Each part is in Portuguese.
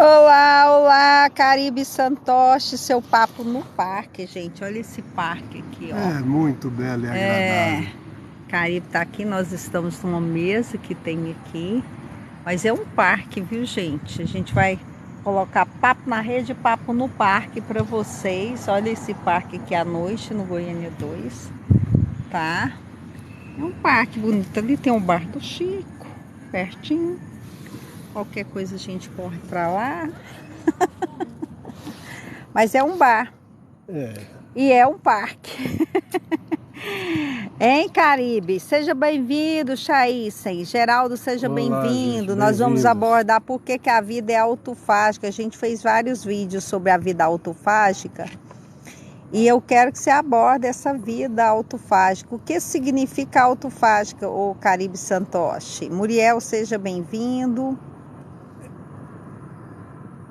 Olá, olá, Caribe Santoshi, seu papo no parque, gente. Olha esse parque aqui, ó. É muito belo e agradável. Caribe tá aqui, nós estamos numa mesa que tem aqui. Mas é um parque, viu, gente? A gente vai colocar papo na rede, papo no parque para vocês. Olha esse parque aqui à noite no Goiânia 2, tá? É um parque bonito. Ali tem um bar do Chico, pertinho. Qualquer coisa a gente corre para lá. Mas é um bar. E é um parque. Hein, Caribe? Seja bem-vindo, Chaíssen. Geraldo, seja bem-vindo. Nós vamos abordar por que a vida é autofágica. A gente fez vários vídeos sobre a vida autofágica. E eu quero que você aborde essa vida autofágica. O que significa autofágica, ô Caribe Santoshi? Muriel, seja bem-vindo.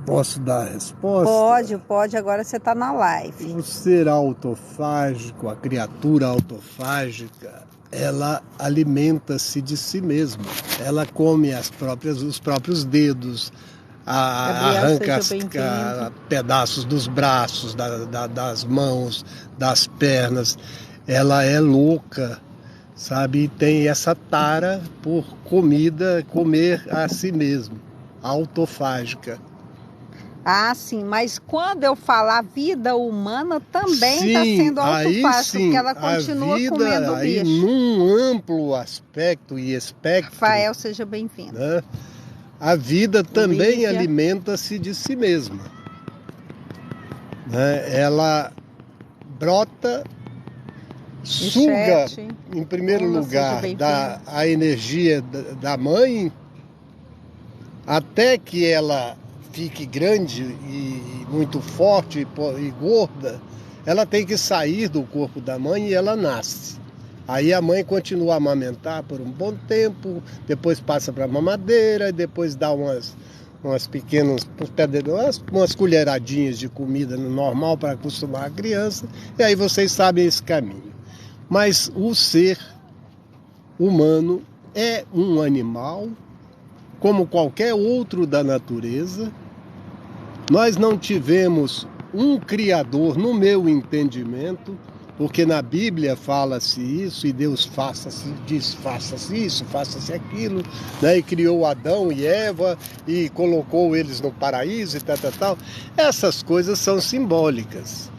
Posso dar a resposta? Pode. Agora você está na live. O ser autofágico, a criatura autofágica, ela alimenta-se de si mesma. Ela come os próprios dedos, arranca pedaços dos braços, das mãos, das pernas. Ela é louca, sabe? E tem essa tara por comida, comer a si mesma, autofágica. Ah, sim, mas quando eu falar vida humana também está sendo autofágica, porque ela continua comendo aí, bicho. Num amplo aspecto e espectro. Rafael, seja bem-vindo. Né? A vida também alimenta-se de si mesma. Né? Ela brota, suga, em primeiro lugar, a energia da mãe, até que ela fique grande e muito forte e gorda, ela tem que sair do corpo da mãe e ela nasce. Aí a mãe continua a amamentar por um bom tempo, depois passa para a mamadeira, depois dá umas colheradinhas de comida no normal para acostumar a criança, e aí vocês sabem esse caminho. Mas o ser humano é um animal como qualquer outro da natureza. Nós não tivemos um criador, no meu entendimento, porque na Bíblia fala-se isso, e Deus diz faça-se isso, faça-se aquilo, né? E criou Adão e Eva, e colocou eles no paraíso e tal. Essas coisas são simbólicas.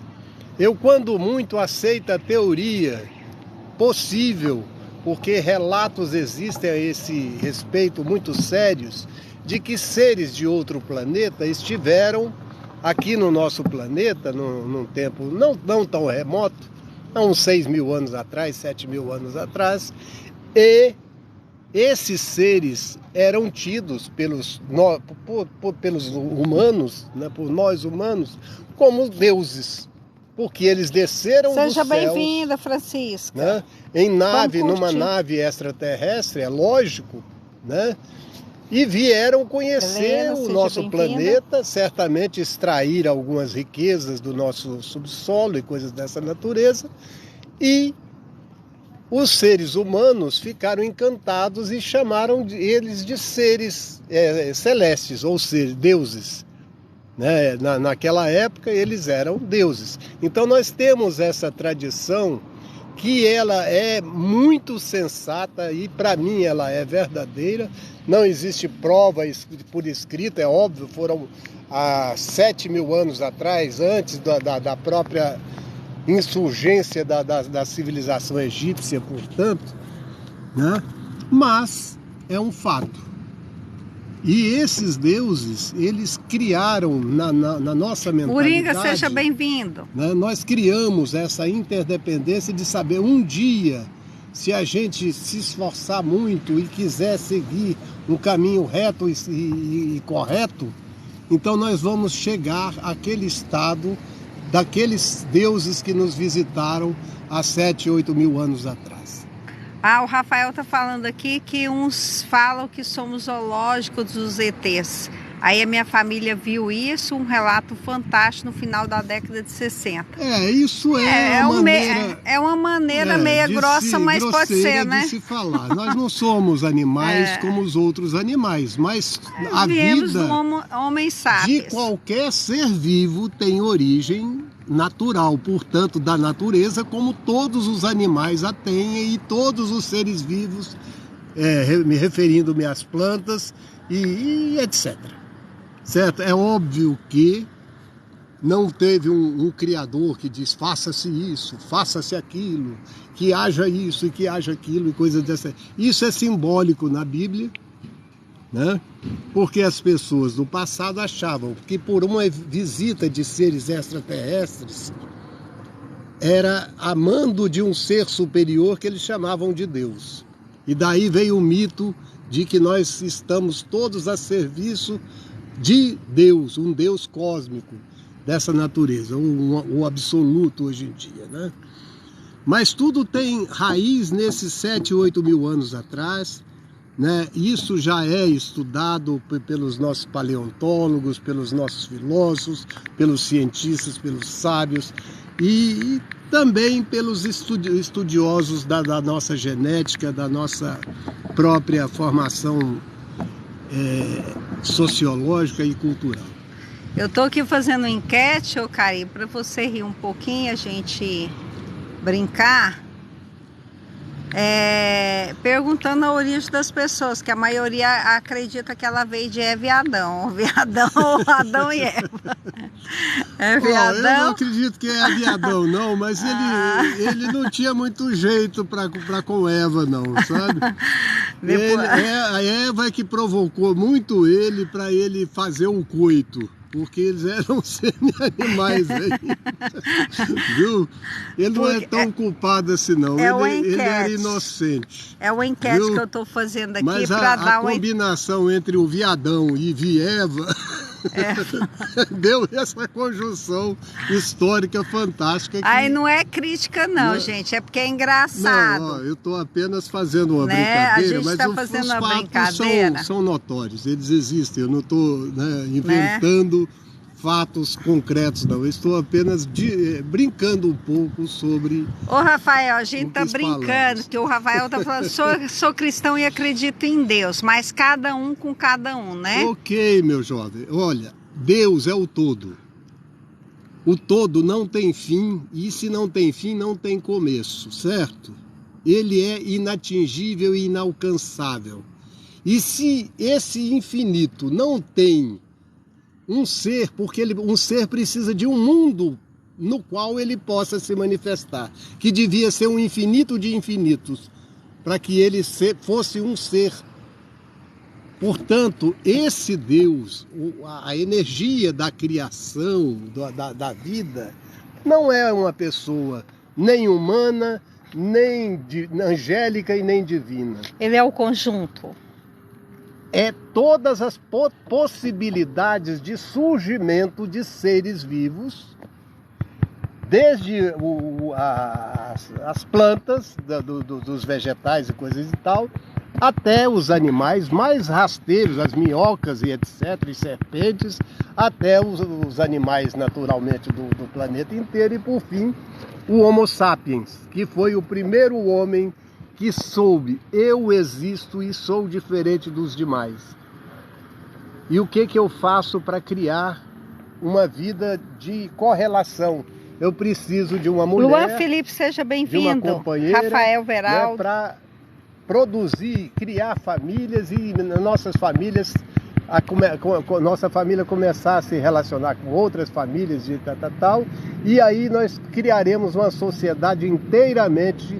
Eu, quando muito, aceito a teoria possível, porque relatos existem a esse respeito muito sérios, de que seres de outro planeta estiveram aqui no nosso planeta, num tempo não tão remoto, há uns 6.000 anos atrás, 7.000 anos atrás, e esses seres eram tidos pelos humanos, né, por nós humanos, como deuses. Porque eles desceram dos céus. Seja bem-vinda, Francisca. Né, numa nave extraterrestre, é lógico, né? E vieram conhecer o nosso planeta, certamente extrair algumas riquezas do nosso subsolo e coisas dessa natureza. E os seres humanos ficaram encantados e chamaram eles de seres celestes, ou seja, deuses. Né? Naquela época eles eram deuses. Então nós temos essa tradição que ela é muito sensata e para mim ela é verdadeira. Não existe prova por escrito, é óbvio, foram há 7.000 anos atrás, antes da própria insurgência da civilização egípcia, portanto, né? Mas é um fato. E esses deuses, eles criaram na nossa mentalidade... Moringa, seja bem-vindo. Né, nós criamos essa interdependência de saber um dia, se a gente se esforçar muito e quiser seguir um caminho reto e correto, então nós vamos chegar àquele estado daqueles deuses que nos visitaram há 7.000, 8.000 anos atrás. O Rafael está falando aqui que uns falam que somos zoológicos dos ETs. Aí a minha família viu isso, um relato fantástico no final da década de 60. Isso é uma maneira... É uma maneira meia grossa, mas pode ser, né? de se falar. Nós não somos animais como os outros animais, mas a Viemos vida do homem sapiens. de qualquer ser vivo tem origem natural, portanto, da natureza, como todos os animais a têm e todos os seres vivos, me referindo-me às plantas e etc. Certo? É óbvio que não teve um criador que diz faça-se isso, faça-se aquilo, que haja isso e que haja aquilo e coisas dessa. Isso é simbólico na Bíblia, né? Porque as pessoas do passado achavam que por uma visita de seres extraterrestres era a mando de um ser superior que eles chamavam de Deus. E daí veio o mito de que nós estamos todos a serviço de Deus, um Deus cósmico dessa natureza, o absoluto hoje em dia, né? Mas tudo tem raiz nesses 7, 8 mil anos atrás, né? Isso já é estudado pelos nossos paleontólogos, pelos nossos filósofos, pelos cientistas, pelos sábios e também pelos estudiosos da nossa genética, da nossa própria formação sociológica e cultural. Eu tô aqui fazendo enquete, ô Cari, para você rir um pouquinho, a gente brincar, perguntando a origem das pessoas, que a maioria acredita que ela veio de Eva e Adão. Adão e Eva. Eu não acredito que é Adão, não, mas ele não tinha muito jeito para com Eva, não, sabe? A Eva é que provocou muito ele para ele fazer um coito. Porque eles eram semi-animais aí, viu? Ele não é tão culpado assim não, ele era inocente. É uma enquete, viu? Que eu estou fazendo aqui para dar uma... a combinação entre o viadão e Vieva deu essa conjunção histórica fantástica. Aí não é crítica não, gente, é porque é engraçado. Não, eu estou apenas fazendo uma brincadeira, a gente está fazendo uma brincadeira. São notórios, eles existem, eu não estou inventando fatos concretos, não. Eu estou apenas brincando um pouco sobre... Ô Rafael, a gente está brincando, que o Rafael está falando, sou cristão e acredito em Deus, mas cada um com cada um, né? Ok, meu jovem. Olha, Deus é o todo. O todo não tem fim, e se não tem fim, não tem começo, certo? Ele é inatingível e inalcançável. E se esse infinito não tem um ser, porque um ser precisa de um mundo no qual ele possa se manifestar, que devia ser um infinito de infinitos, para que ele fosse um ser. Portanto, esse Deus, a energia da criação, da vida, não é uma pessoa nem humana, nem angélica e nem divina. Ele é o conjunto. É todas as possibilidades de surgimento de seres vivos, desde as plantas, dos vegetais e coisas e tal, até os animais mais rasteiros, as minhocas e etc., e serpentes, até os animais naturalmente do planeta inteiro, e por fim o Homo sapiens, que foi o primeiro homem que soube, eu existo e sou diferente dos demais. E o que eu faço para criar uma vida de correlação? Eu preciso de uma mulher... Luan Felipe, seja bem-vindo. De uma companheira, Rafael Veraldo. Para produzir, criar famílias e nossas famílias, nossa família começar a se relacionar com outras famílias de tal. E aí nós criaremos uma sociedade inteiramente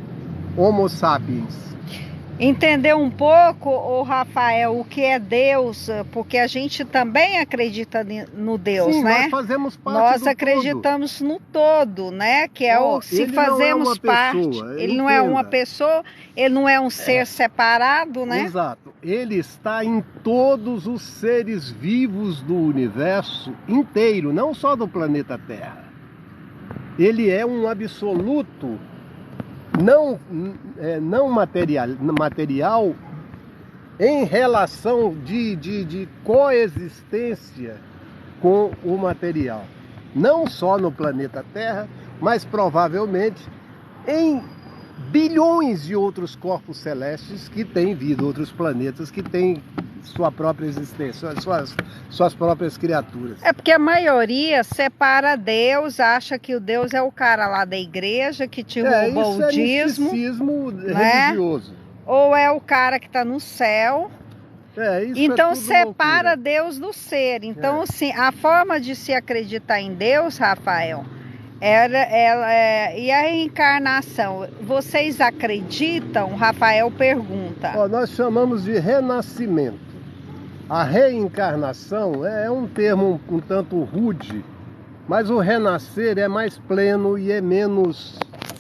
Homo sapiens. Entendeu um pouco, ô Rafael, o que é Deus? Porque a gente também acredita no Deus, sim, né? Nós fazemos parte nós do acreditamos todo. No todo, né? Que é se fazemos parte. Ele não é uma pessoa, ele não é um ser separado, né? Exato. Ele está em todos os seres vivos do universo inteiro, não só do planeta Terra. Ele é um absoluto não material, em relação de coexistência com o material. Não só no planeta Terra, mas provavelmente em bilhões de outros corpos celestes que têm vida, outros planetas que têm sua própria existência, suas próprias criaturas. É porque a maioria separa Deus, acha que o Deus é o cara lá da igreja que derrubou o budismo, é misticismo, né? Religioso. Ou é o cara que está no céu. Então separa loucura. Deus do ser. Então, assim, a forma de se acreditar em Deus, Rafael, e a reencarnação, vocês acreditam? Rafael pergunta. Nós chamamos de renascimento. A reencarnação é um termo um tanto rude, mas o renascer é mais pleno e é menos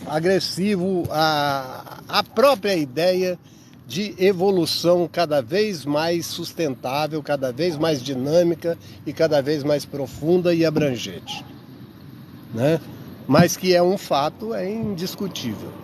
agressivo à própria ideia de evolução cada vez mais sustentável, cada vez mais dinâmica e cada vez mais profunda e abrangente, né? Mas que é um fato, é indiscutível.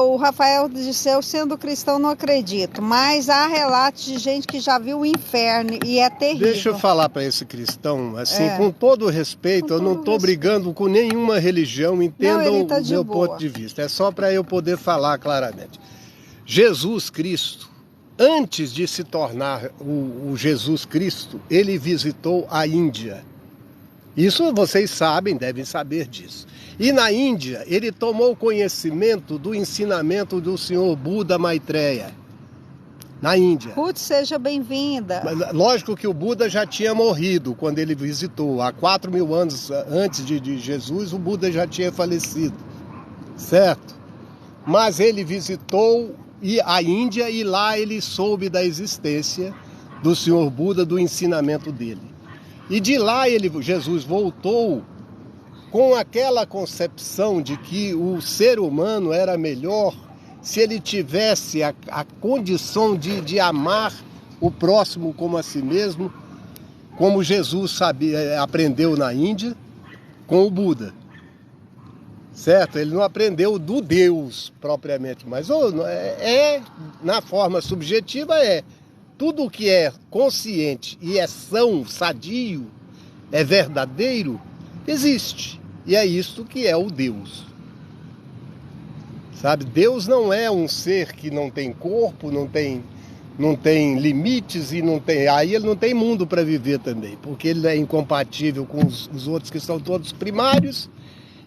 O Rafael disse, eu sendo cristão não acredito, mas há relatos de gente que já viu o inferno e é terrível. Deixa eu falar para esse cristão, assim, com todo respeito, eu não estou brigando com nenhuma religião, entendam o meu ponto de vista, é só para eu poder falar claramente. Jesus Cristo, antes de se tornar o Jesus Cristo, ele visitou a Índia. Isso vocês sabem, devem saber disso. E na Índia, ele tomou conhecimento do ensinamento do senhor Buda Maitreya. Na Índia. Ruth, seja bem-vinda. Lógico que o Buda já tinha morrido quando ele visitou. Há 4.000 anos antes de Jesus, o Buda já tinha falecido. Certo? Mas ele visitou a Índia e lá ele soube da existência do senhor Buda, do ensinamento dele. E de lá Jesus voltou com aquela concepção de que o ser humano era melhor se ele tivesse a condição de amar o próximo como a si mesmo, como Jesus aprendeu na Índia com o Buda. Certo? Ele não aprendeu do Deus propriamente, mas na forma subjetiva tudo que é consciente e é são, sadio, é verdadeiro, existe. E é isso que é o Deus. Sabe? Deus não é um ser que não tem corpo, não tem limites e aí ele não tem mundo para viver também, porque ele é incompatível com os outros que são todos primários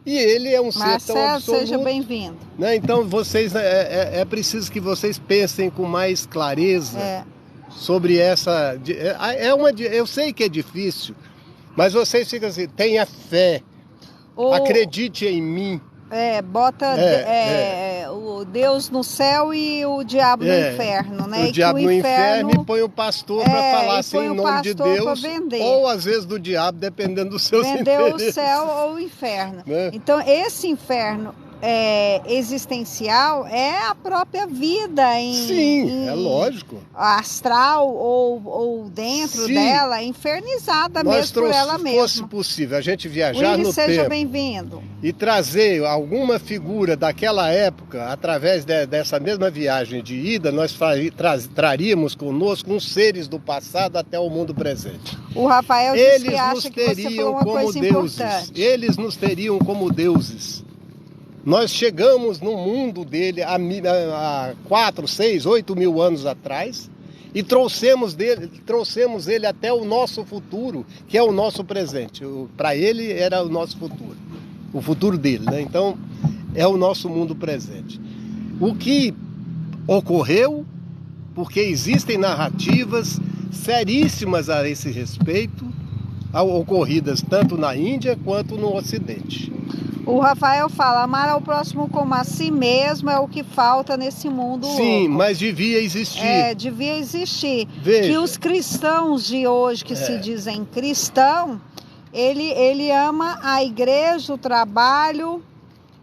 e ele é um ser tão absoluto. Seja bem-vindo. Né? Então vocês é preciso que vocês pensem com mais clareza sobre essa. Eu sei que é difícil, mas vocês ficam assim, tenha fé, acredite em mim. Bota o Deus no céu e o diabo no inferno, né? O diabo no inferno e põe o pastor para falar assim em nome de Deus, ou às vezes do diabo, dependendo dos seus interesses. Vender o céu ou o inferno. Né? Então esse inferno existencial é a própria vida Sim, é lógico. Astral ou dentro dela, infernizada mesmo por ela mesma. Se fosse possível a gente viajar no seja tempo bem-vindo. E trazer alguma figura daquela época, através dessa mesma viagem de ida, nós traríamos conosco uns seres do passado até o mundo presente. O Rafael disse que acha que você falou uma coisa importante. Eles nos teriam como deuses. Nós chegamos no mundo dele há 4, 6, 8 mil anos atrás e trouxemos ele até o nosso futuro, que é o nosso presente. Para ele era o nosso futuro, o futuro dele, né? Então é o nosso mundo presente. O que ocorreu, porque existem narrativas seríssimas a esse respeito, ocorridas tanto na Índia quanto no Ocidente. O Rafael fala, amar ao próximo como a si mesmo é o que falta nesse mundo Sim, louco. Mas devia existir. Devia existir. Veja. Que os cristãos de hoje, que se dizem cristão, ele ama a igreja, o trabalho,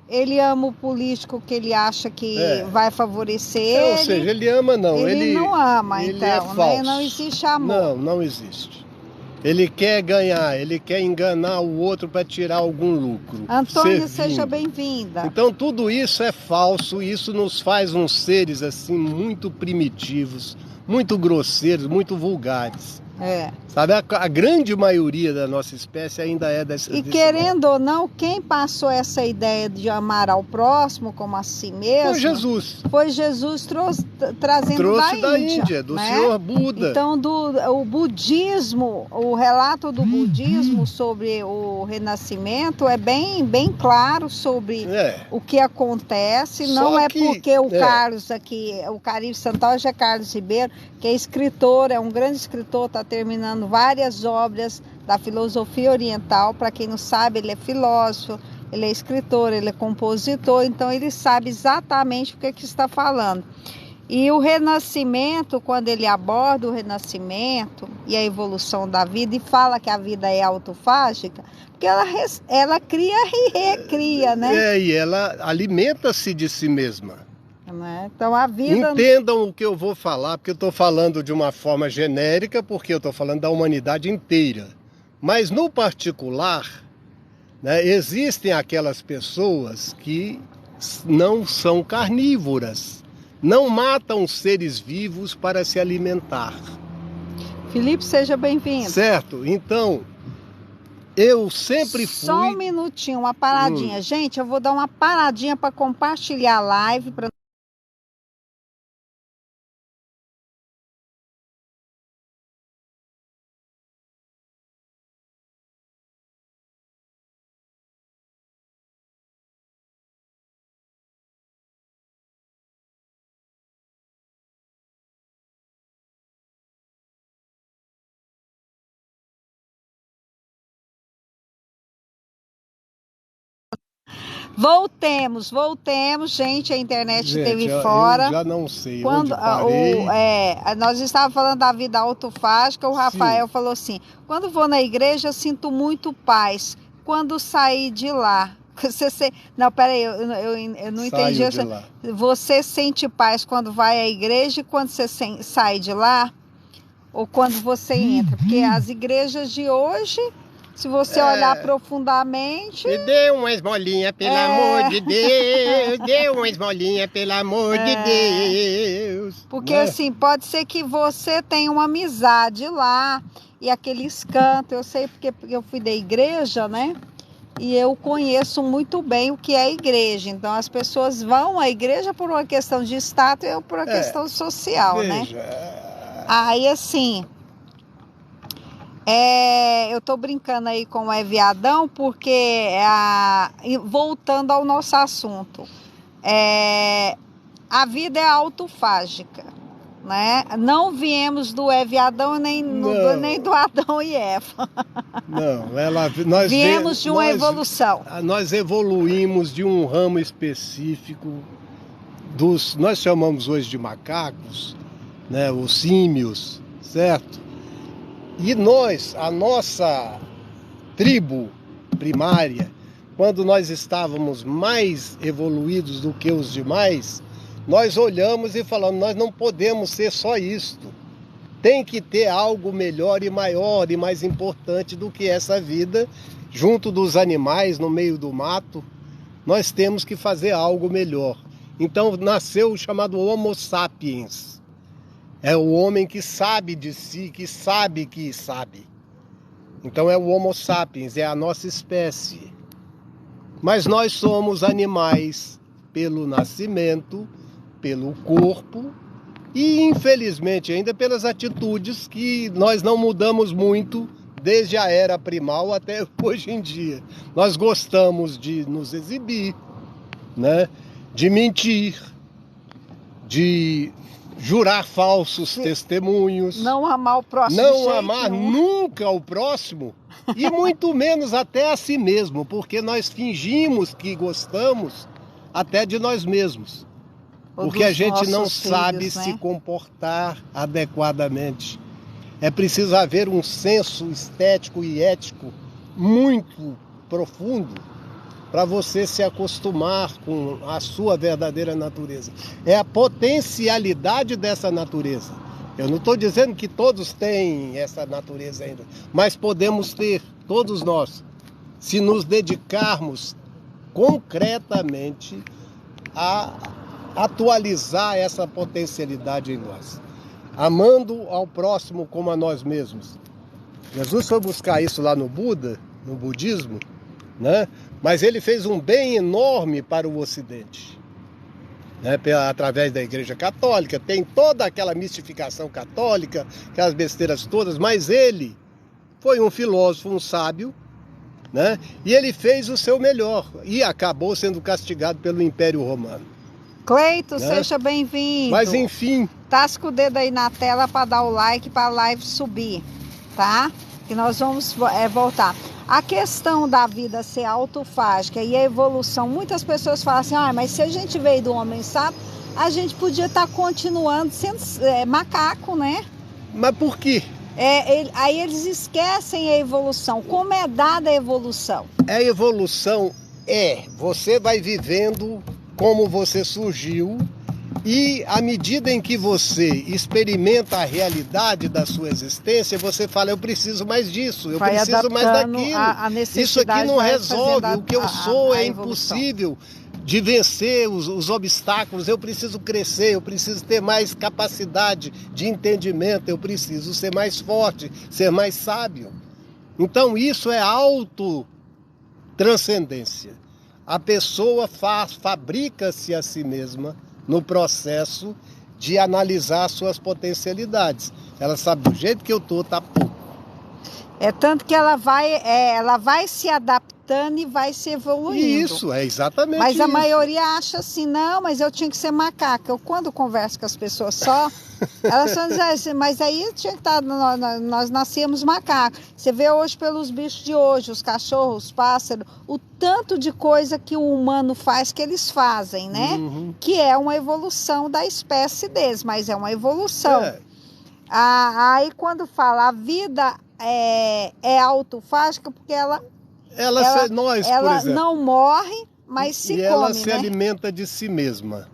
ele ama o político que ele acha que vai favorecer ele. Ou seja, ele ama não. Ele não ama, ele então, é falso. Né? Não existe amor. Não existe. Ele quer ganhar, ele quer enganar o outro para tirar algum lucro. Antônia, seja bem-vinda. Então tudo isso é falso, e isso nos faz uns seres assim muito primitivos, muito grosseiros, muito vulgares. Sabe, a grande maioria da nossa espécie ainda é desse querendo ou não, quem passou essa ideia de amar ao próximo como a si mesmo? Foi Jesus. Foi Jesus trazendo da Índia, do Senhor Buda. Então, o budismo, o relato do budismo sobre o renascimento é bem claro sobre o que acontece. Não é porque o Carlos aqui, o Caribe Santos é Carlos Ribeiro, que é escritor, é um grande escritor, está terminando várias obras da filosofia oriental. Para quem não sabe, ele é filósofo, ele é escritor, ele é compositor, então ele sabe exatamente o que está falando. E o renascimento, quando ele aborda o renascimento e a evolução da vida e fala que a vida é autofágica, porque ela cria e recria, né? E ela alimenta-se de si mesma. Então a vida... Entendam o que eu vou falar, porque eu estou falando de uma forma genérica, porque eu estou falando da humanidade inteira. Mas no particular, né, existem aquelas pessoas que não são carnívoras, não matam seres vivos para se alimentar. Felipe, seja bem-vindo. Certo, então... Eu sempre fui... Só um minutinho, uma paradinha. Gente, eu vou dar uma paradinha para compartilhar a live. Voltemos, gente, a internet esteve fora. Eu já não sei quando onde parei. Nós estávamos falando da vida autofágica, o Rafael falou assim, quando vou na igreja eu sinto muito paz, quando sair de lá... Não, peraí, eu não entendi. Você sente paz quando vai à igreja e quando você sai de lá? Ou quando você entra? Porque as igrejas de hoje... Se você olhar profundamente... Me dê uma esmolinha, pelo amor de Deus. Dê uma esmolinha, pelo amor de Deus. Porque assim, pode ser que você tenha uma amizade lá e aqueles cantos. Eu sei porque eu fui da igreja, né? E eu conheço muito bem o que é a igreja. Então as pessoas vão à igreja por uma questão de status ou por uma questão social, veja. Né? Aí assim... eu tô brincando aí com o Eviadão porque, voltando ao nosso assunto, a vida é autofágica, né? Não viemos do Eviadão nem do Adão e Eva. Não, viemos de uma evolução. Nós evoluímos de um ramo específico nós chamamos hoje de macacos, né? Os símios, certo? E a nossa tribo primária, quando nós estávamos mais evoluídos do que os demais, nós olhamos e falamos, nós não podemos ser só isto. Tem que ter algo melhor e maior e mais importante do que essa vida, junto dos animais, no meio do mato. Nós temos que fazer algo melhor. Então nasceu o chamado Homo sapiens. É o homem que sabe de si, que sabe que sabe. Então é o Homo sapiens, é a nossa espécie. Mas nós somos animais pelo nascimento, pelo corpo e, infelizmente, ainda pelas atitudes que nós não mudamos muito desde a era primal até hoje em dia. Nós gostamos de nos exibir, né? De mentir, de... jurar falsos testemunhos. Não amar o próximo. Não amar nunca o próximo. E muito menos até a si mesmo. Porque nós fingimos que gostamos até de nós mesmos. Porque a gente não sabe se comportar adequadamente. É preciso haver um senso estético e ético muito profundo para você se acostumar com a sua verdadeira natureza. É a potencialidade dessa natureza. Eu não estou dizendo que todos têm essa natureza ainda, mas podemos ter, todos nós, se nos dedicarmos concretamente a atualizar essa potencialidade em nós, amando ao próximo como a nós mesmos. Jesus foi buscar isso lá no Buda, no budismo, né? Mas ele fez um bem enorme para o Ocidente, né? Através da Igreja Católica, tem toda aquela mistificação católica, aquelas besteiras todas, mas ele foi um filósofo, um sábio, né? E ele fez o seu melhor e acabou sendo castigado pelo Império Romano. Cleito, né? Seja bem-vindo. Mas enfim... Tasca o dedo aí na tela para dar o like, para a live subir, tá? Que nós vamos voltar. A questão da vida ser autofágica e a evolução, muitas pessoas falam assim, mas se a gente veio do homem sábio, a gente podia estar continuando sendo macaco, né? Mas por quê? Aí eles esquecem a evolução. Como é dada a evolução? A evolução você vai vivendo como você surgiu e à medida em que você experimenta a realidade da sua existência, você fala, eu preciso mais disso, eu preciso mais daquilo. Isso aqui não resolve, o que eu sou é impossível de vencer os obstáculos, eu preciso crescer, eu preciso ter mais capacidade de entendimento, eu preciso ser mais forte, ser mais sábio. Então isso é autotranscendência. A pessoa fabrica-se a si mesma no processo de analisar suas potencialidades. Ela sabe, do jeito que eu tô, tá pouco. Tanto que ela vai se adaptando e vai se evoluindo. Isso, é exatamente mas isso. Mas a maioria acha assim, não, mas eu tinha que ser macaca. Eu, quando converso com as pessoas elas só dizem assim, mas aí tinha que estar, nós nascemos macacos. Você vê hoje pelos bichos de hoje, os cachorros, os pássaros, o tanto de coisa que o humano faz, que eles fazem, né? Uhum. Que é uma evolução da espécie deles, mas é uma evolução. Aí quando fala a vida é autofágica, porque ela não morre, mas se come, ela se alimenta de si mesma.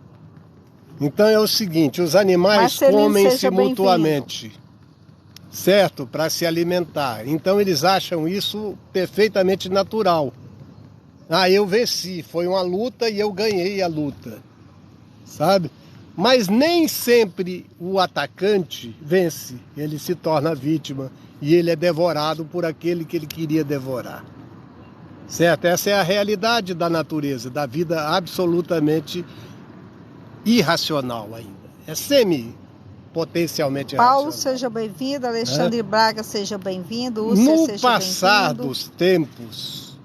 Então é o seguinte, os animais comem-se mutuamente, certo? Para se alimentar. Então eles acham isso perfeitamente natural. Eu venci, foi uma luta e eu ganhei a luta, sabe? Mas nem sempre o atacante vence, ele se torna vítima e ele é devorado por aquele que ele queria devorar. Certo? Essa é a realidade da natureza, da vida absolutamente irracional ainda. É semi-potencialmente irracional. Paulo, seja bem-vindo. Alexandre Braga, seja bem-vindo. No passar dos tempos,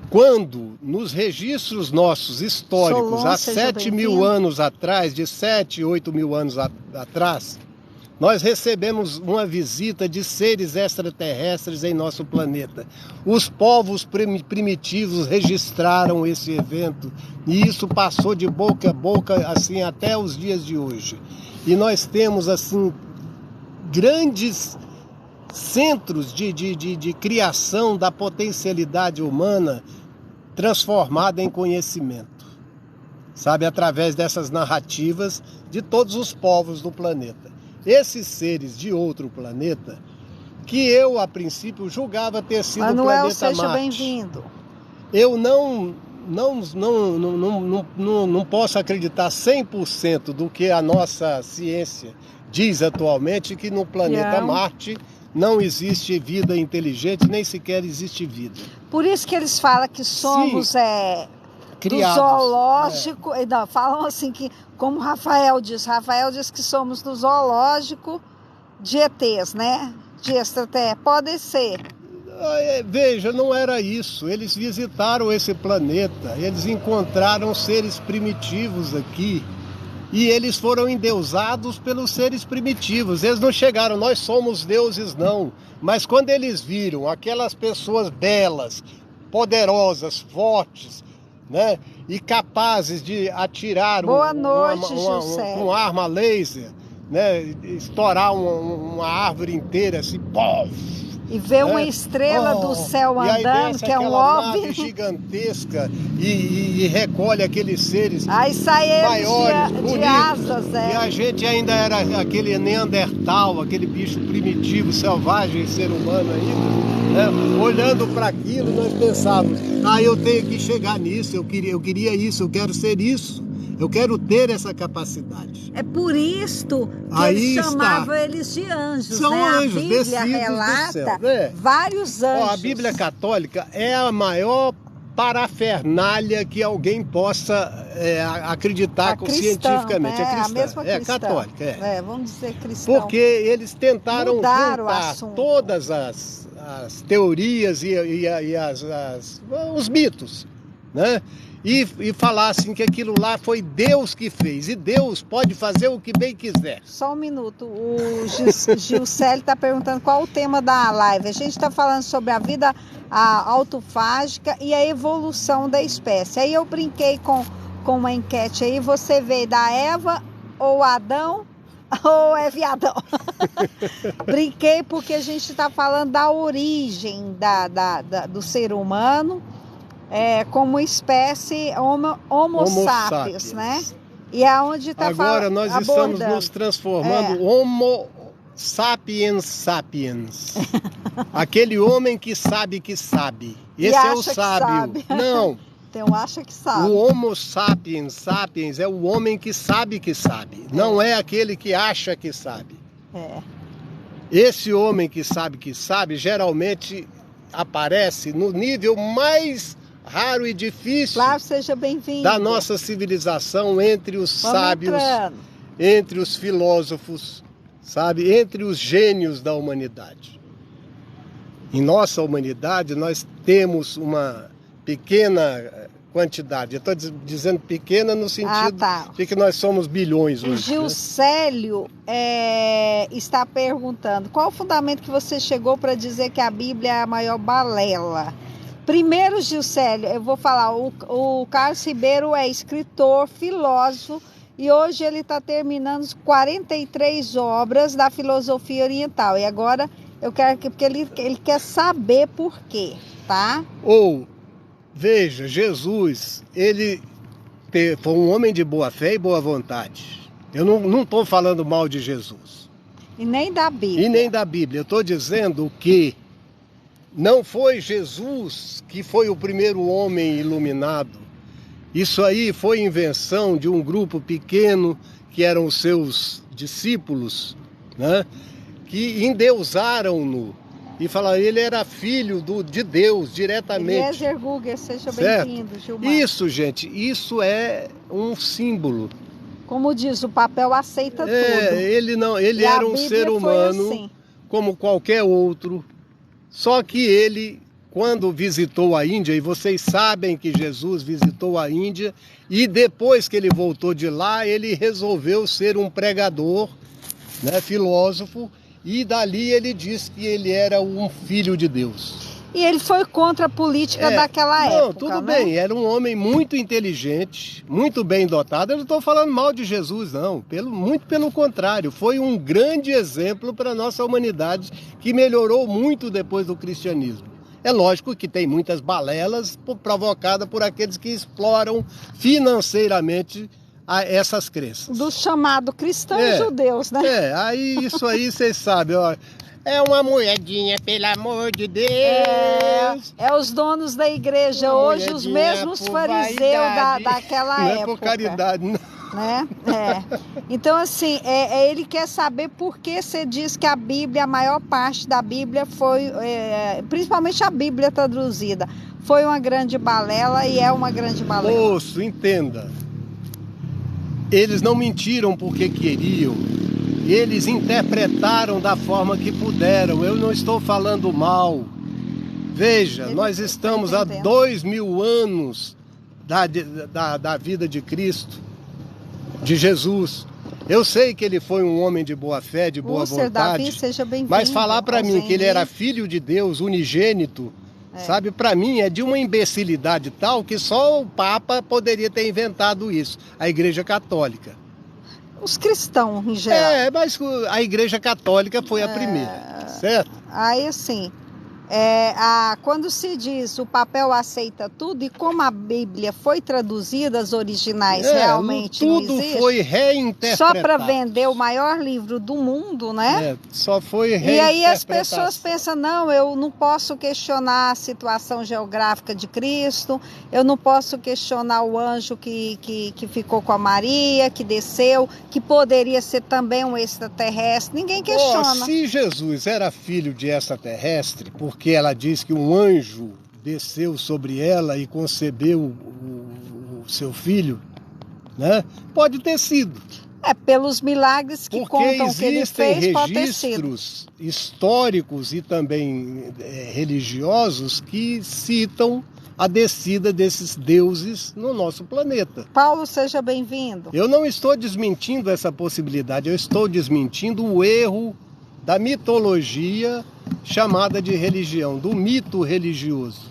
quando nos registros nossos históricos, há 7.000 anos atrás, de 7, 8 mil anos atrás, nós recebemos uma visita de seres extraterrestres em nosso planeta. Os povos primitivos registraram esse evento e isso passou de boca a boca assim até os dias de hoje. E nós temos assim grandes centros de criação da potencialidade humana transformada em conhecimento, sabe, através dessas narrativas de todos os povos do planeta. Esses seres de outro planeta, que eu, a princípio, julgava ter sido o planeta Marte. Manuel, seja bem-vindo. Eu não posso acreditar 100% do que a nossa ciência diz atualmente, que no planeta Marte não existe vida inteligente, nem sequer existe vida. Por isso que eles falam que somos... criados, do zoológico, não, falam assim que, como Rafael diz que somos do zoológico de ETs, né? De extraterrestres, pode ser. Veja, não era isso. Eles visitaram esse planeta, eles encontraram seres primitivos aqui e eles foram endeusados pelos seres primitivos. Eles não chegaram, nós somos deuses, não. Mas quando eles viram aquelas pessoas belas, poderosas, fortes, né, e capazes de atirar uma arma laser, né, estourar uma árvore inteira assim, E vê uma estrela do céu andando, que é um OVNI gigantesca e recolhe aqueles seres aí sai eles maiores, de asas. E a gente ainda era aquele Neandertal, aquele bicho primitivo, selvagem, ser humano ainda, né? Olhando para aquilo, nós pensávamos, eu tenho que chegar nisso, eu queria isso, eu quero ser isso. Eu quero ter essa capacidade. É por isto que eles chamavam eles de anjos. São anjos, a Bíblia descidos relata do céu. Vários anjos. A Bíblia católica é a maior parafernália que alguém possa acreditar cientificamente. É cristã, a mesma cristã. Católica. Vamos dizer cristão. Porque eles tentaram juntar todas as teorias e os mitos, né? E falar assim que aquilo lá foi Deus que fez. E Deus pode fazer o que bem quiser. Só um minuto. O Gilcélio está perguntando qual o tema da live. A gente está falando sobre a vida autofágica e a evolução da espécie. Aí eu brinquei com uma enquete aí. Você veio da Eva ou Adão ou é viadão? Brinquei porque a gente está falando da origem do ser humano. Como espécie Homo sapiens, né? E é onde está agora nós estamos nos transformando Homo sapiens. Aquele homem que sabe que sabe. Esse é o sábio. Não. Então acha que sabe. O Homo sapiens é o homem que sabe que sabe. Não é aquele que acha que sabe. Esse homem que sabe geralmente aparece no nível mais raro e difícil seja bem-vindo. Da nossa civilização, entre os sábios, entre os filósofos, sabe, entre os gênios da humanidade. Em nossa humanidade nós temos uma pequena quantidade. Eu estou dizendo pequena no sentido de que nós somos bilhões hoje. O Gilcélio está perguntando qual o fundamento que você chegou para dizer que a Bíblia é a maior balela. Primeiro, Gilcélio, eu vou falar, o Carlos Ribeiro é escritor, filósofo, e hoje ele está terminando 43 obras da filosofia oriental. E agora eu quero porque ele quer saber por quê, tá? Veja, Jesus, ele foi um homem de boa fé e boa vontade. Eu não estou falando mal de Jesus. E nem da Bíblia. Eu estou dizendo que não foi Jesus que foi o primeiro homem iluminado. Isso aí foi invenção de um grupo pequeno que eram os seus discípulos, né? Que endeusaram-no e falaram ele era filho de Deus diretamente. Eliezer Guger, seja bem-vindo, Gilmar. Isso, gente, isso é um símbolo. Como diz, o papel aceita tudo. Ele era um ser humano assim, como qualquer outro. Só que ele, quando visitou a Índia, e vocês sabem que Jesus visitou a Índia, e depois que ele voltou de lá, ele resolveu ser um pregador, né, filósofo, e dali ele disse que ele era um filho de Deus. E ele foi contra a política daquela época. Não, tudo bem, era um homem muito inteligente, muito bem dotado. Eu não estou falando mal de Jesus, não. Muito pelo contrário, foi um grande exemplo para a nossa humanidade que melhorou muito depois do cristianismo. É lógico que tem muitas balelas provocadas por aqueles que exploram financeiramente essas crenças. Do chamado cristão e judeus, né? Isso aí vocês sabem, ó. É uma moedinha, pelo amor de Deus. É os donos da igreja hoje, os mesmos fariseus daquela época. Não é por caridade, não. Né? Então, assim, ele quer saber por que você diz que a Bíblia, a maior parte da Bíblia foi, principalmente a Bíblia traduzida, foi uma grande balela e é uma grande balela. Moço, entenda. Eles não mentiram porque queriam. Eles interpretaram da forma que puderam. Eu não estou falando mal. Veja, nós estamos há 2000 anos da vida de Cristo, de Jesus. Eu sei que ele foi um homem de boa fé, de boa vontade. Davi, seja bem-vindo. Mas falar para mim que ele era filho de Deus, unigênito, sabe, para mim é de uma imbecilidade tal que só o Papa poderia ter inventado isso. A Igreja Católica. Os cristãos, em geral. Mas a Igreja Católica foi a primeira, certo? Aí, assim, Quando se diz o papel aceita tudo, e como a Bíblia foi traduzida, as originais realmente tudo não existe, foi reinterpretado. só para vender o maior livro do mundo, né? Só foi reinterpretação. E aí as pessoas pensam, não, eu não posso questionar a situação geográfica de Cristo, eu não posso questionar o anjo que ficou com a Maria, que desceu, que poderia ser também um extraterrestre, ninguém questiona. Se Jesus era filho de extraterrestre, porque ela diz que um anjo desceu sobre ela e concebeu o seu filho, né? Pode ter sido. Pelos milagres que porque contam que ele fez, pode ter sido. Existem registros históricos e também religiosos que citam a descida desses deuses no nosso planeta. Paulo, seja bem-vindo. Eu não estou desmentindo essa possibilidade, eu estou desmentindo o erro da mitologia chamada de religião, do mito religioso.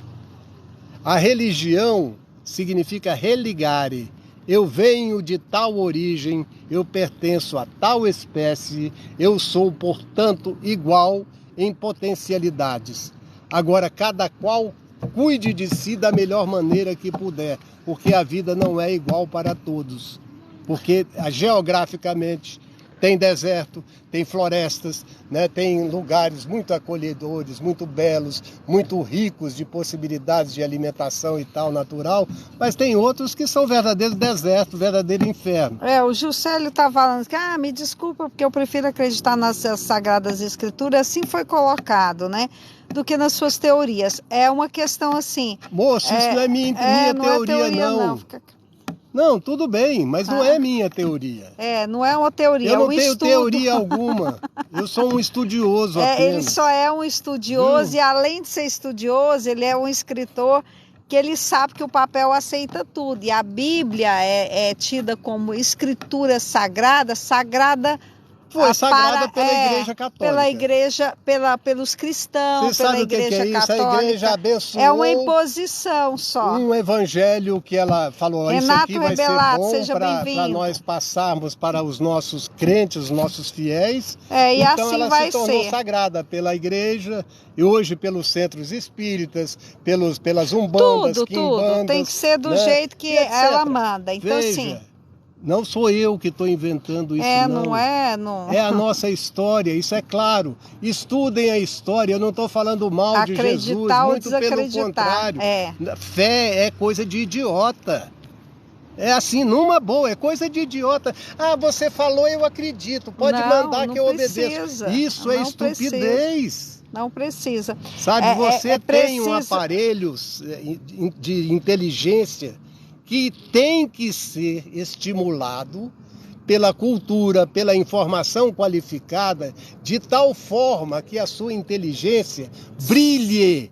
A religião significa religare. Eu venho de tal origem, eu pertenço a tal espécie, eu sou, portanto, igual em potencialidades. Agora, cada qual cuide de si da melhor maneira que puder, porque a vida não é igual para todos. Porque geograficamente tem deserto, tem florestas, né? Tem lugares muito acolhedores, muito belos, muito ricos de possibilidades de alimentação e tal, natural, mas tem outros que são verdadeiros desertos, verdadeiro inferno. O Juscelio está falando que, me desculpa, porque eu prefiro acreditar nas Sagradas Escrituras, assim foi colocado, né? Do que nas suas teorias. É uma questão assim... Moço, isso não é minha teoria, não. Não, tudo bem, mas não é minha teoria. Não é uma teoria, eu não tenho teoria alguma. Eu sou um estudioso apenas. Ele só é um estudioso e além de ser estudioso, ele é um escritor que ele sabe que o papel aceita tudo. E a Bíblia é tida como escritura sagrada, foi sagrada pela Igreja Católica. Pela igreja, pelos cristãos, pela Igreja Católica. A Igreja abençoou. É uma imposição só. Um evangelho que ela falou, Renato isso aqui vai Rebelato, ser bom para nós passarmos para os nossos crentes, os nossos fiéis. E então assim ela vai se tornou ser. sagrada pela Igreja e hoje pelos centros espíritas, pelas umbandas, tudo. Tem que ser do jeito que ela manda. Então, assim... Não sou eu que estou inventando isso, não. É a nossa história, isso é claro. Estudem a história, eu não estou falando mal de Jesus, muito pelo contrário. Fé é coisa de idiota. É assim, numa boa, é coisa de idiota. Você falou, eu acredito, pode mandar que eu obedeça. Isso é estupidez. Não precisa. Sabe, você tem um aparelho de inteligência que tem que ser estimulado pela cultura, pela informação qualificada, de tal forma que a sua inteligência brilhe,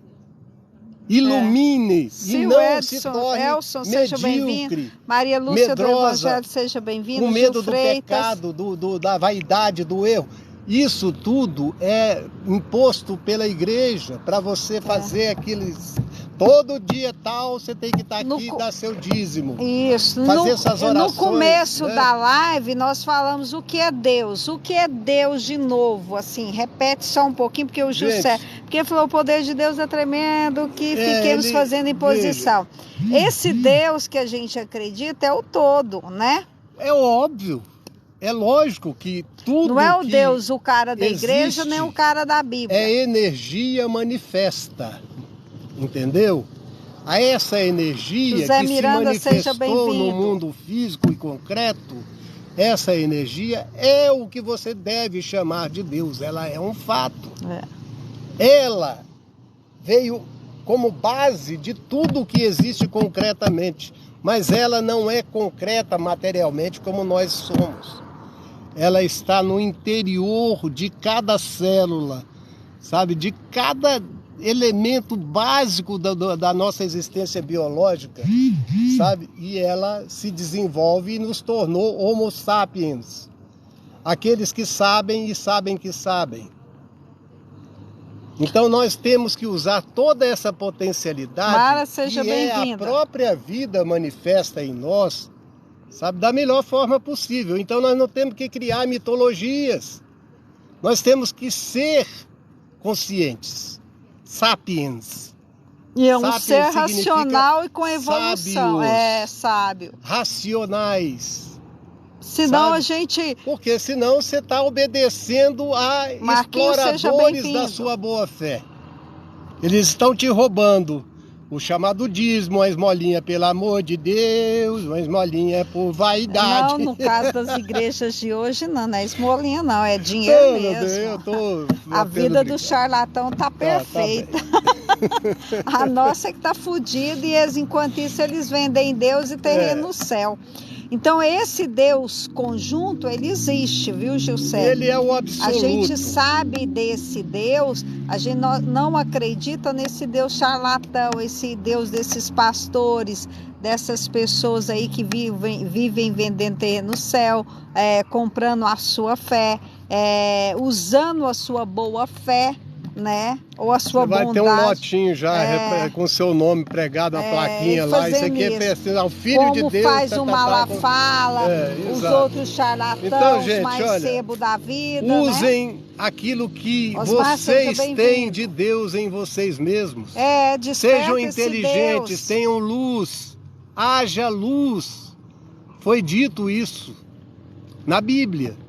ilumine e não se torne Elson, medíocre, Maria Lúcia medrosa, do Evangelho, seja bem-vinda. com medo do Freitas. pecado, da vaidade, do erro. Isso tudo é imposto pela igreja para você fazer aqueles... Todo dia tal, você tem que estar aqui e dar seu dízimo. Isso. Fazer essas orações. No começo da live, nós falamos o que é Deus. O que é Deus de novo? Assim, repete só um pouquinho, porque o José... Porque ele falou, o poder de Deus é tremendo, que fiquemos fazendo imposição. Esse Deus que a gente acredita é o todo, né? É óbvio. É lógico que tudo. Não é o Deus, o cara da igreja, nem o cara da Bíblia. É energia manifesta. Entendeu? A essa energia José que Miranda, se manifestou no mundo físico e concreto, essa energia é o que você deve chamar de Deus. Ela é um fato. Ela veio como base de tudo que existe concretamente, mas ela não é concreta materialmente como nós somos. Ela está no interior de cada célula, sabe? De cada elemento básico da nossa existência biológica, sabe? E ela se desenvolve e nos tornou Homo sapiens. Aqueles que sabem e sabem que sabem. Então nós temos que usar toda essa potencialidade Mara, seja que é a própria vida manifesta em nós, sabe? Da melhor forma possível. Então nós não temos que criar mitologias. Nós temos que ser conscientes. sapiens. E é um Sapiens ser significa racional e com evolução. sábios. É, sábio. Racionais. Senão Sabe? a gente... Porque senão você está obedecendo a Marquinhos, seja exploradores bem-vindo. da sua boa-fé. Eles estão te roubando o chamado dízimo, a esmolinha pelo amor de Deus, uma esmolinha por vaidade. Não, no caso das igrejas de hoje, não é esmolinha, não, é dinheiro mesmo. Eu tô A vida do brincando. charlatão tá perfeita. A nossa é que tá fodida e enquanto isso eles vendem Deus e terreno no céu. Então esse Deus conjunto, ele existe, viu, Gilcé? Ele é o absoluto. A gente sabe desse Deus, a gente não acredita nesse Deus charlatão, esse Deus desses pastores, dessas pessoas aí que vivem vendendo terreno no céu, comprando a sua fé, usando a sua boa fé, né? Ou a sua bondade. Vai ter um lotinho já com seu nome pregado na plaquinha lá. Isso aqui é o Filho de Deus. Como faz o Malafala, os outros charlatãos, então, gente, mancebo da vida. Usem, né? Aquilo que Osmar, vocês têm de Deus em vocês mesmos. Sejam inteligentes, tenham luz, haja luz. Foi dito isso na Bíblia.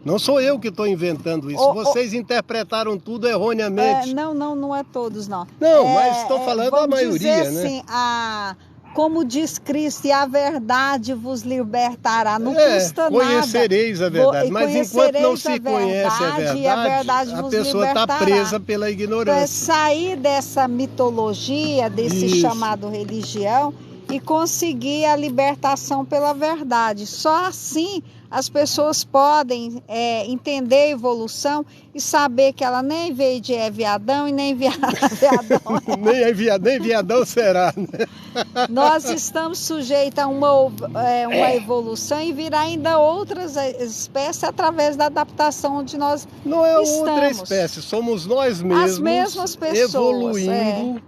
Não sou eu que estou inventando isso. Vocês interpretaram tudo erroneamente. Não é todos, não. Não, mas estou falando da maioria, dizer, né? Assim, como diz Cristo, e a verdade vos libertará. Não custa nada. Conhecereis a verdade. Mas enquanto não se conhece a verdade, a pessoa está presa pela ignorância. Então, sair dessa mitologia, desse chamado religião, e conseguir a libertação pela verdade. Só assim as pessoas podem entender a evolução e saber que ela nem veio de Eva e Adão e nem viadão. nem viadão será, né? Nós estamos sujeitos a uma evolução e virar ainda outras espécies através da adaptação onde nós Não é estamos. Outra espécie, somos nós mesmos. As mesmas pessoas. Evoluindo.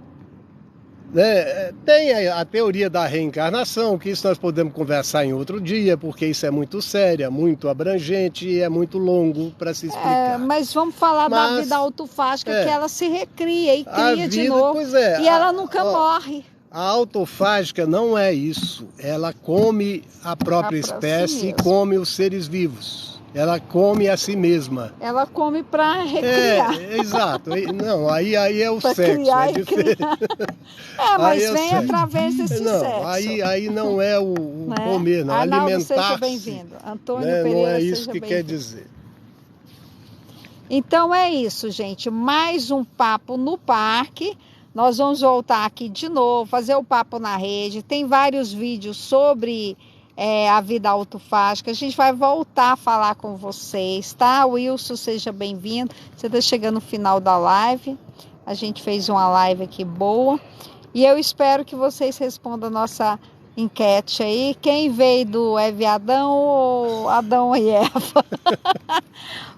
Tem a teoria da reencarnação, que isso nós podemos conversar em outro dia, porque isso é muito sério, muito abrangente e é muito longo para se explicar. Mas vamos falar da vida autofágica, que ela se recria e cria de novo, e ela nunca morre. A autofágica não é isso, ela come a própria espécie e come os seres vivos. Ela come a si mesma. Ela come para recriar. Exato. Não, aí é o pra sexo. Criar e criar. Mas vem através desse sexo. Aí não é o comer, não. Alimentar-se. Seja bem-vindo. Antônio Pereira, não é isso que quer dizer. Então é isso, gente. Mais um papo no parque. Nós vamos voltar aqui de novo, fazer o papo na rede. Tem vários vídeos sobre a vida autofágica. A gente vai voltar a falar com vocês, tá? Wilson, seja bem-vindo. Você está chegando no final da live. A gente fez uma live aqui boa. E eu espero que vocês respondam a nossa enquete aí. Quem veio do Eva e Adão ou Adão e Eva?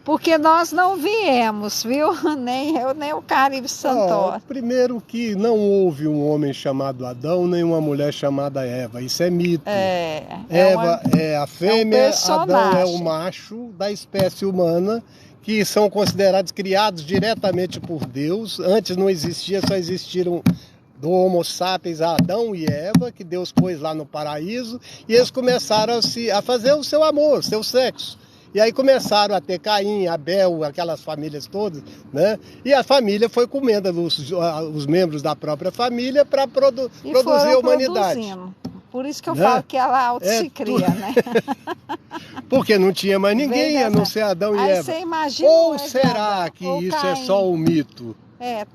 Porque nós não viemos, viu? Nem eu, nem o Caribe Santoro. Primeiro que não houve um homem chamado Adão, nem uma mulher chamada Eva. Isso é mito. Eva é a fêmea, Adão é o macho da espécie humana, que são considerados criados diretamente por Deus. Antes não existia, só existiram do Homo sapiens a Adão e Eva, que Deus pôs lá no paraíso, e eles começaram a fazer o seu amor, seu sexo. E aí começaram a ter Caim, Abel, aquelas famílias todas, né? E a família foi comendo os membros da própria família para produzir a humanidade. Produzindo. Por isso que eu falo que ela auto se cria, né? Porque não tinha mais ninguém, a não ser Adão e Eva. Você imagina ou será que isso Caim. É só um mito?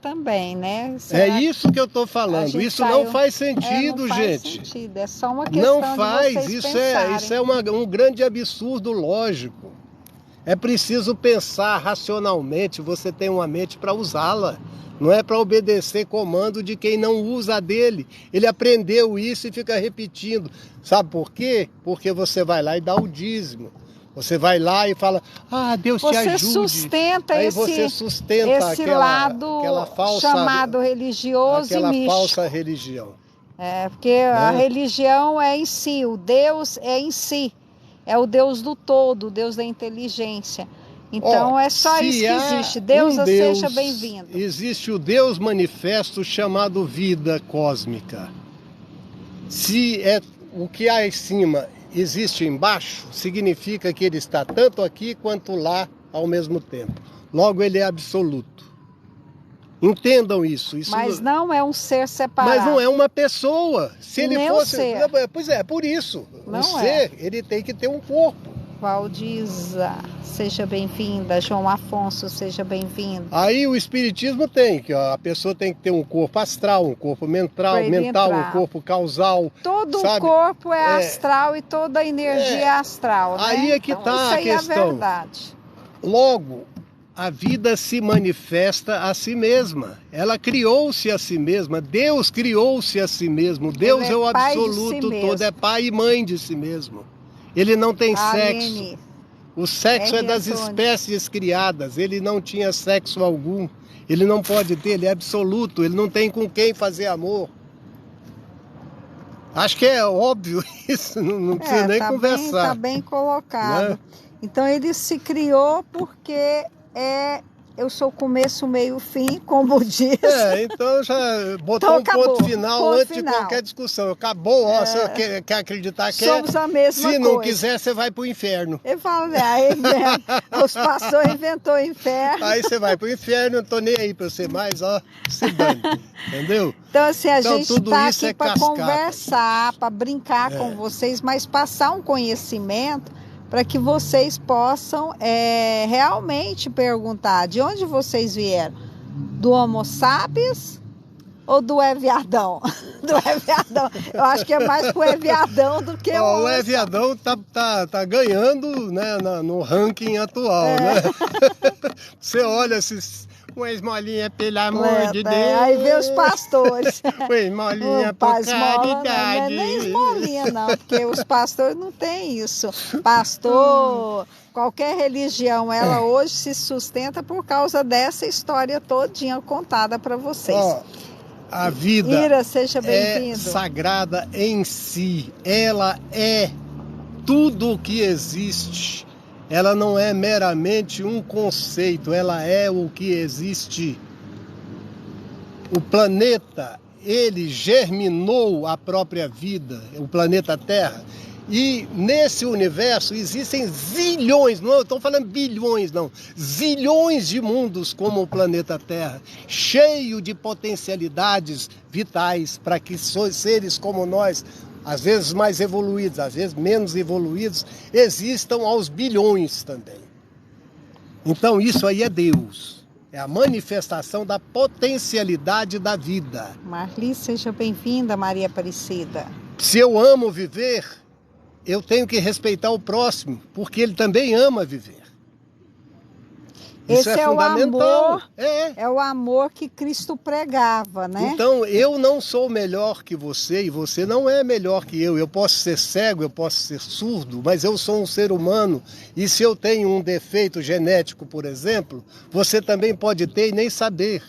Também, né? Isso que eu estou falando. Isso não faz sentido, não gente. Faz sentido. É só uma questão não faz. De vocês isso é um grande absurdo lógico. É preciso pensar racionalmente. Você tem uma mente para usá-la. Não é para obedecer comando de quem não usa a dele. Ele aprendeu isso e fica repetindo. Sabe por quê? Porque você vai lá e dá o dízimo. Você vai lá e fala, Deus te ajude. Sustenta Aí esse, você sustenta esse lado aquela falsa, chamado religioso e místico. Falsa religião. Porque a religião é em si, o Deus é em si. É o Deus do todo, o Deus da inteligência. Então é só isso que existe. Deus, seja bem-vindo. Existe o Deus manifesto chamado vida cósmica. Se é o que há em cima existe embaixo, significa que ele está tanto aqui quanto lá ao mesmo tempo. Logo, ele é absoluto. Entendam isso. Mas não é um ser separado. Mas não é uma pessoa. Se ele fosse... Ser. Pois é, por isso. Não o ser, ele tem que ter um corpo. Valdiza, seja bem-vinda. João Afonso, seja bem-vindo. Aí o espiritismo tem, que ó, a pessoa tem que ter um corpo astral, um corpo mental, um corpo causal. Todo o corpo é astral e toda a energia é astral, né? Aí é que está a questão. Isso aí é verdade. Logo, a vida se manifesta a si mesma. Ela criou-se a si mesma. Deus criou-se a si mesmo. Deus é o absoluto todo, é pai e mãe de si mesmo. Ele não tem sexo. O sexo é das espécies criadas. Ele não tinha sexo algum. Ele não pode ter, ele é absoluto. Ele não tem com quem fazer amor. Acho que é óbvio isso, não precisa nem conversar. Está bem colocado. Né? Então ele se criou porque eu sou o começo, meio, fim, como diz. Então já botou acabou, ponto final antes de qualquer discussão. Acabou, ó, você quer acreditar que somos a mesma coisa. Se não quiser, você vai pro inferno. Ele fala, os pastores inventou o inferno. Aí você vai pro inferno, não tô nem aí pra você mais, ó, se dane, entendeu? Então assim, a gente está aqui para conversar, para brincar com vocês, mas passar um conhecimento para que vocês possam realmente perguntar de onde vocês vieram, do Homo sapiens ou do Eviadão? Do Eviadão. Eu acho que é mais pro Eviadão do que o Eviadão tá ganhando, né, no ranking atual, né? Você olha esses... Uma esmolinha, pelo amor de Deus. Aí vê os pastores. Uma esmolinha, por caridade. Não é nem esmolinha, não, porque os pastores não têm isso. Pastor, qualquer religião, ela hoje se sustenta por causa dessa história todinha contada para vocês. A vida Ira, seja bem-vindo. É sagrada em si. Ela é tudo o que existe. Ela não é meramente um conceito, ela é o que existe. O planeta, ele germinou a própria vida, o planeta Terra. E nesse universo existem zilhões, não estou falando bilhões não, zilhões de mundos como o planeta Terra, cheio de potencialidades vitais para que seres como nós, às vezes mais evoluídos, às vezes menos evoluídos, existam aos bilhões também. Então isso aí é Deus, é a manifestação da potencialidade da vida. Marli, seja bem-vinda, Maria Aparecida. Se eu amo viver, eu tenho que respeitar o próximo, porque ele também ama viver. Esse é fundamental. É o amor que Cristo pregava, né? Então, eu não sou melhor que você e você não é melhor que eu. Eu posso ser cego, eu posso ser surdo, mas eu sou um ser humano. E se eu tenho um defeito genético, por exemplo, você também pode ter e nem saber.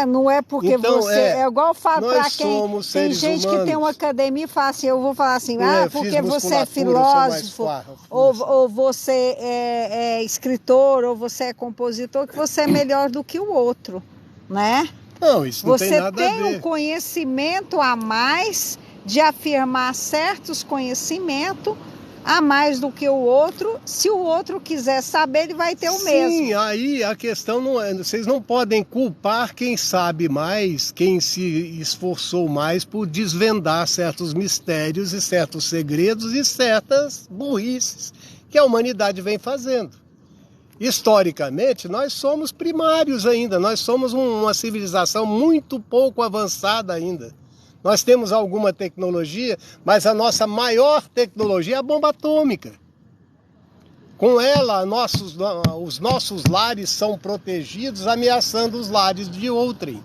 Não é porque então, você... É igual falar para quem... Tem gente humanos. Que tem uma academia e fala assim, eu vou falar assim, porque você é filósofo, ou você é escritor, ou você é compositor, que você é melhor do que o outro, né? Não, isso não tem nada a ver. Você tem um conhecimento a mais de afirmar certos conhecimentos a mais do que o outro. Se o outro quiser saber, ele vai ter o mesmo. Sim, aí a questão não é... Vocês não podem culpar quem sabe mais, quem se esforçou mais por desvendar certos mistérios e certos segredos e certas burrices que a humanidade vem fazendo. Historicamente, nós somos primários ainda, nós somos uma civilização muito pouco avançada ainda. Nós temos alguma tecnologia, mas a nossa maior tecnologia é a bomba atômica. Com ela, os nossos lares são protegidos, ameaçando os lares de outrem.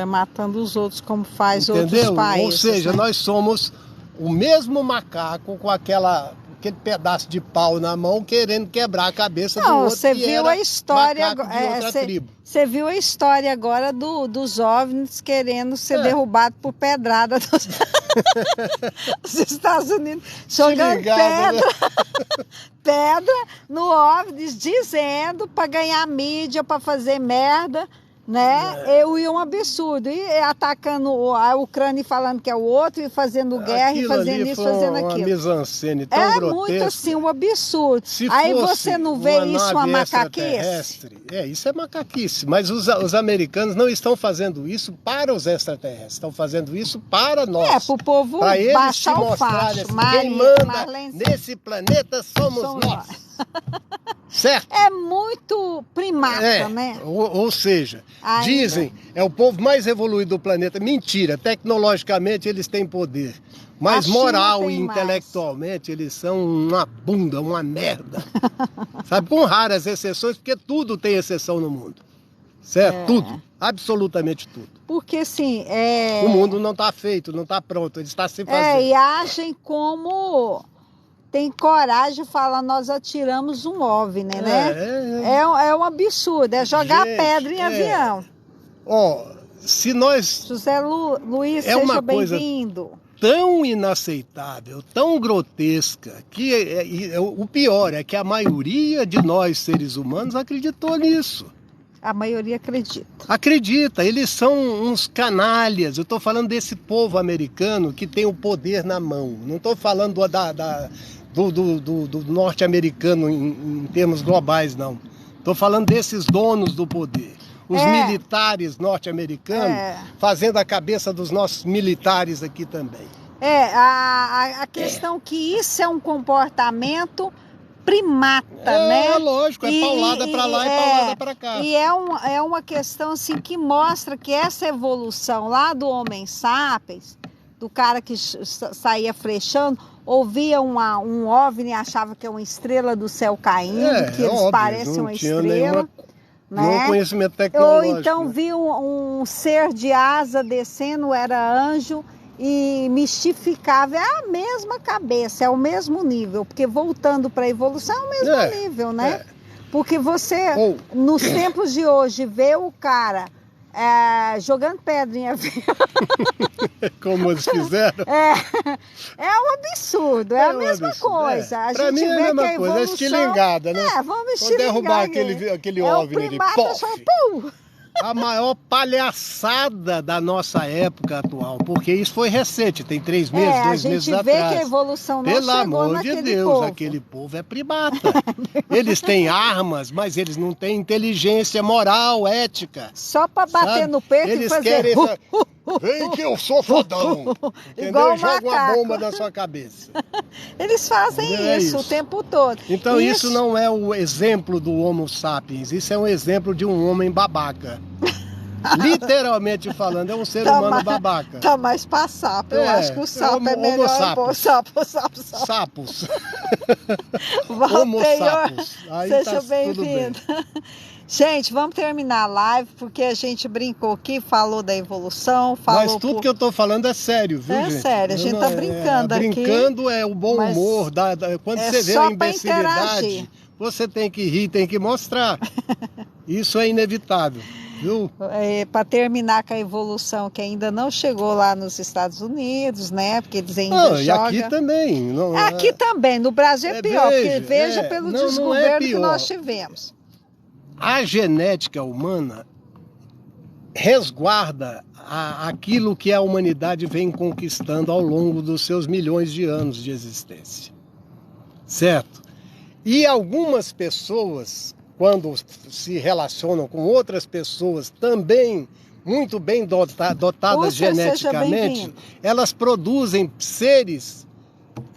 Matando os outros, como faz outros países. Ou seja, né? Nós somos o mesmo macaco com aquela aquele pedaço de pau na mão querendo quebrar a cabeça do Não, outro. você viu a história, tribo. Você viu a história agora dos OVNIs querendo ser derrubados por pedrada dos Estados Unidos, jogando pedra no OVNIs, dizendo para ganhar mídia, para fazer merda, né? E um absurdo. E atacando a Ucrânia e falando que é o outro, e fazendo guerra, e fazendo isso, fazendo aquilo. Uma mise-en-scène tão grotesca. Muito assim, um absurdo. Aí você não vê isso uma macaquice? Isso é macaquice. Mas os americanos não estão fazendo isso para os extraterrestres, estão fazendo isso para nós. Para o povo baixar o facho. Quem manda nesse planeta somos nós. Certo? É muito primata, né? Ou seja, dizem, é o povo mais evoluído do planeta. Mentira, tecnologicamente eles têm poder. Mas moral e intelectualmente eles são uma bunda, uma merda. Sabe, com raras exceções, porque tudo tem exceção no mundo. Certo? Tudo. Absolutamente tudo. Porque assim, o mundo não está feito, não está pronto, ele está se fazendo. E agem como... Tem coragem de falar, nós atiramos um OVNI, né? É um absurdo, é jogar pedra em avião. Se nós... José Luiz, seja bem-vindo. Tão inaceitável, tão grotesca, que o pior é que a maioria de nós, seres humanos, acreditou nisso. A maioria acredita. Acredita, eles são uns canalhas. Eu estou falando desse povo americano que tem o poder na mão. Não estou falando do norte-americano em termos globais, não. Estou falando desses donos do poder. Os militares norte-americanos fazendo a cabeça dos nossos militares aqui também. A questão que isso é um comportamento primata, né? Lógico, paulada para lá e paulada para cá. E é uma questão assim que mostra que essa evolução lá do Homo sapiens, do cara que saía flechando, ouvia um OVNI e achava que é uma estrela do céu caindo, que eles parecem uma estrela. Não conhecimento tecnológico. Ou então viu um ser de asa descendo, era anjo, e mistificava. É a mesma cabeça, é o mesmo nível, porque voltando para a evolução é o mesmo nível, né? Porque você, nos tempos de hoje, vê o cara jogando pedra em avião. Como eles fizeram? É um absurdo, é a mesma coisa. Para mim é a mesma coisa, é estilingada, né? Vamos estilingar. Derrubar aquele OVNI ali, a maior palhaçada da nossa época atual, porque isso foi recente, tem 3 meses, 2 meses atrás. A gente vê que a evolução não chegou naquele povo. Pelo amor de Deus, aquele povo é primata. Eles têm armas, mas eles não têm inteligência moral, ética. Só para bater no peito eles e fazer... Querem... Vem que eu sou fodão. Entendeu? Joga uma bomba na sua cabeça. Eles fazem isso o tempo todo. Então isso não é o exemplo do Homo sapiens, isso é um exemplo de um homem babaca. Literalmente falando, é um ser humano babaca. Tá mais pra sapo, eu acho que o sapo é melhor. Sapos. Homo sapos. Seja bem-vindo. Gente, vamos terminar a live, porque a gente brincou aqui, falou da evolução, Mas tudo que eu tô falando é sério, viu, gente? É sério, a gente tá brincando aqui. Brincando é o bom humor. Quando você vê a imbecilidade, você tem que rir, tem que mostrar. Isso é inevitável, viu? Para terminar com a evolução, que ainda não chegou lá nos Estados Unidos, né? Porque eles ainda jogam... E aqui também. Aqui também, no Brasil é pior, porque veja pelo desgoverno que nós tivemos. A genética humana resguarda aquilo que a humanidade vem conquistando ao longo dos seus milhões de anos de existência. Certo? E algumas pessoas, quando se relacionam com outras pessoas também muito bem dotadas geneticamente, elas produzem seres,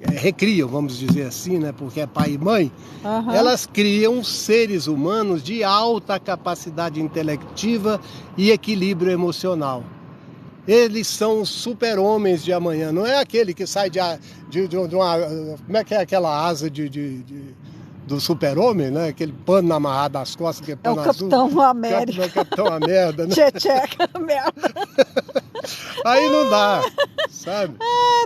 recriam, vamos dizer assim, né, porque é pai e mãe, elas criam seres humanos de alta capacidade intelectiva e equilíbrio emocional. Eles são os super-homens de amanhã, não é aquele que sai de uma... Como é que é aquela asa do super-homem, né? Aquele pano amarrado nas costas, que é pano azul. Capitão América. É o Capitão América, né? Tcheca, merda. Aí não dá. sabe?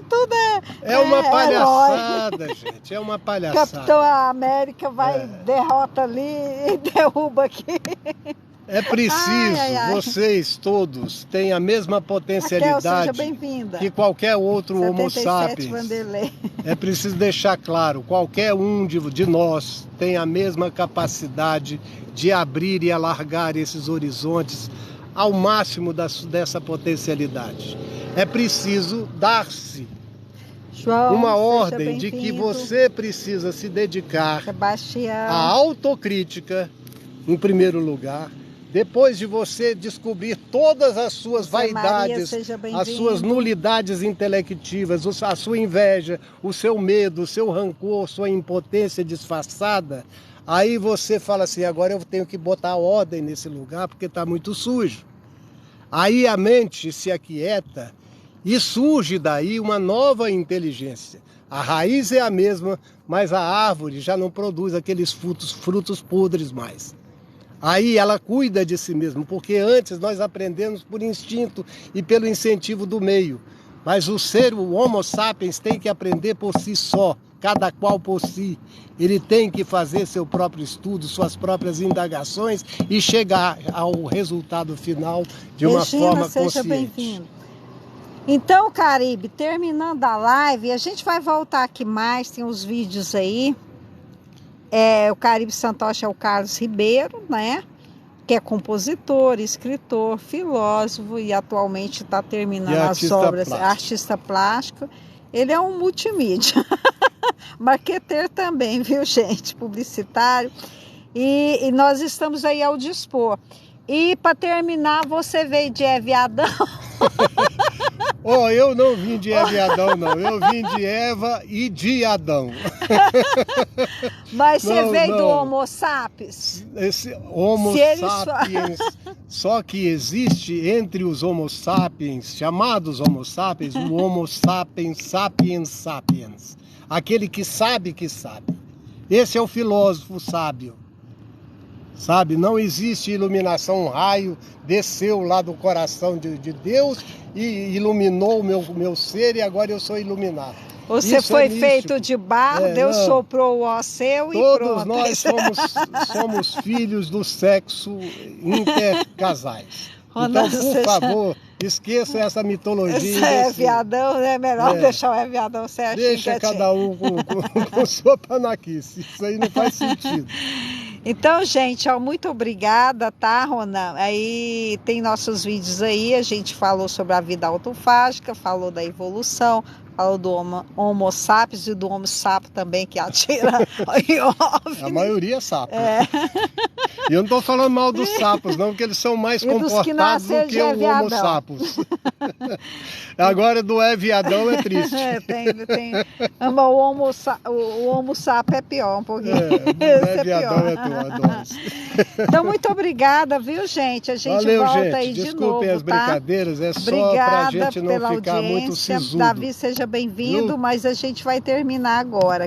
Tudo é uma palhaçada, gente. É uma palhaçada. Capitão América vai, derrota ali e derruba aqui. É preciso, vocês todos têm a mesma potencialidade Raquel, seja bem-vinda. que qualquer outro 77 Homo sapiens. Vanderlei. É preciso deixar claro, qualquer um de nós tem a mesma capacidade de abrir e alargar esses horizontes ao máximo dessa potencialidade. É preciso dar-se uma ordem de que você precisa se dedicar à autocrítica, em primeiro lugar. Depois de você descobrir todas as suas vaidades, as suas nulidades intelectivas, a sua inveja, o seu medo, o seu rancor, sua impotência disfarçada, aí você fala assim, agora eu tenho que botar ordem nesse lugar porque está muito sujo. Aí a mente se aquieta e surge daí uma nova inteligência. A raiz é a mesma, mas a árvore já não produz aqueles frutos podres mais. Aí ela cuida de si mesma, porque antes nós aprendemos por instinto e pelo incentivo do meio. Mas o Homo sapiens tem que aprender por si só, cada qual por si. Ele tem que fazer seu próprio estudo, suas próprias indagações e chegar ao resultado final de uma forma consciente. Seja bem-vindo. Então, Caribe, terminando a live, a gente vai voltar aqui mais, tem uns vídeos aí. O Caribe Santoche é o Carlos Ribeiro, né? Que é compositor, escritor, filósofo e atualmente está terminando as obras, artista plástico. Ele é um multimídia, marqueteiro também, viu, gente? Publicitário. E nós estamos aí ao dispor. E para terminar, você veio de Eva e Adão. Eu não vim de Eva e Adão, não. Eu vim de Eva e de Adão. Mas você veio do Homo sapiens? Esse Homo sapiens, só que existe entre os Homo sapiens, chamados Homo sapiens, o Homo sapiens sapiens sapiens. Aquele que sabe que sabe. Esse é o filósofo sábio. Sabe, não existe iluminação, um raio desceu lá do coração de Deus e iluminou o meu ser e agora eu sou iluminado. Você foi feito de barro, Deus soprou o ó seu e pronto. Todos nós somos filhos do sexo intercasais. Então, por favor, esqueça essa mitologia. É viadão, né? Melhor deixar o viadão certo. Deixa cada um com sua panaquice. Isso aí não faz sentido. Então, gente, muito obrigada, tá, Ronan? Aí tem nossos vídeos aí, a gente falou sobre a vida autofágica, falou da evolução, falou do Homo sapiens e do Homo sapo também, que atira. A maioria é sapo. E eu não estou falando mal dos sapos, não, porque eles são mais comportados do que o Homo sapiens. Agora do viadão é triste. O Homo sapo é pior um pouquinho. Viadão é pior. Então, muito obrigada, viu, gente? A gente Valeu, volta gente. aí de Desculpem novo, as brincadeiras, é só pra gente não ficar muito sisudo. Davi, seja bem-vindo, mas a gente vai terminar agora.